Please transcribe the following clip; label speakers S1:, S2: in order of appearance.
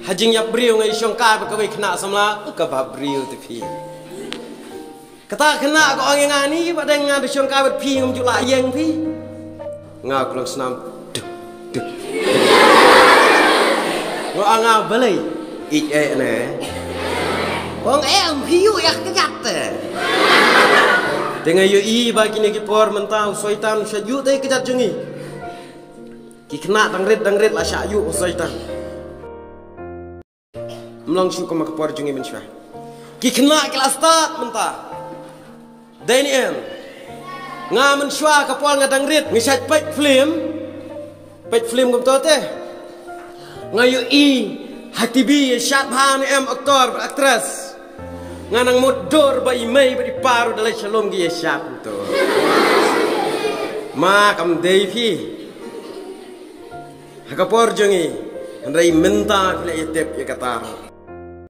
S1: hajing ya brio ngai syongkai ba kawai kena samla ka ba brio te phi kata kena ko ang ngani ba dang ngadu syongkai ba phi ngum jula yeng phi nga klong snam duk ngo anga balai ik ne Wong piu ya kegat. Dengan yu i bagi ni kipor mentau syaitan syayu teh kegat jengi. Ki kena dangrit lah syayu syaitan. Melong syukur mak kipor jengi mensyah. Ki kena kelas tak mentah. Daniel. Nga mensyah kipor nga dangrit ngisat pek film. Pek film kum teh. Nga yu i hati bi syat bhan aktor aktris. Nganang modor ba imay ba di paru dalai shalom gi syap to. Ma kam dei phi. Hakapor jongi. Andai menta pila itep ya katar.